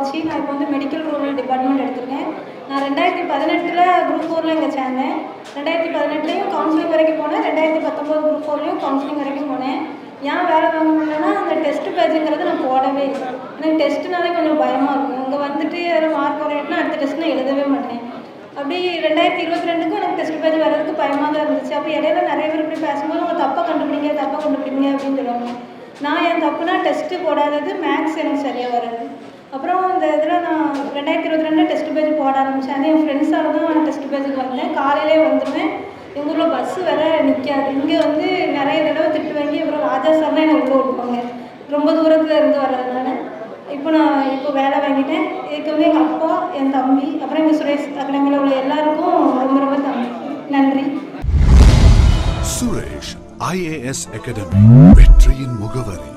வச்சு நான் இப்போ வந்து மெடிக்கல் ரூரல் டிபார்ட்மெண்ட் எடுத்திருக்கேன். நான் 2018 குரூப் 4ல் இங்கே சேர்ந்தேன். 2018 கவுன்சிலிங் வரைக்கும் போனேன். 2019 குரூப் 4லையும் கவுன்சிலிங் வரைக்கும் போனேன். ஏன் வேலை வாங்க முடியலன்னா அந்த டெஸ்ட் பேஜுங்கிறது நான் போடவே இல்லை. எனக்கு டெஸ்ட்டுனாலே கொஞ்சம் பயமாக இருக்கும். இங்கே வந்துட்டு அதில் மார்க் குறையிட்டுனா அடுத்த டெஸ்ட் நான் எழுதவே மாட்டேன். அப்படி 2022க்கும் எனக்கு டெஸ்ட் பேஜ் வர்றதுக்கு பயமாக தான் இருந்துச்சு. அப்போ இடையில நிறைய பேர் இப்படி பேசும்போது அவங்க தப்பாக கண்டுபிடிங்க அப்படின்னு சொல்லுவாங்க. நான் என் தப்புனா டெஸ்ட்டு போடாதது, மேக்ஸ் எனக்கு சரியாக வராது. அப்புறம் இந்த இதில் நான் 2022 டெஸ்ட் பேஜ் போட ஆரம்பித்தேன். அது என் ஃப்ரெண்ட்ஸால் தான் நான் டெஸ்ட் பேஜுக்கு வந்தேன். காலையிலே வந்துடுவேன். எங்கள் ஊரில் பஸ்ஸு வேறு நிற்காது. இங்கே வந்து நிறைய தடவை திட்டு வாங்கி அப்புறம் ராஜா சார்லாம் என்னை உள்ளே விட்டுப்பாங்க, ரொம்ப தூரத்தில் இருந்து வர்றதுனால. இப்போ வேலை வாங்கிட்டேன். இதுக்கு வந்து எங்கள் அப்பா, என் தம்பி, அப்புறம் எங்கள் சுரேஷ் அகாடமியில் உள்ள எல்லாருக்கும் ரொம்ப ரொம்ப நன்றி. சுரேஷ் IAS அகாடமி, வெற்றியின் முகவரி.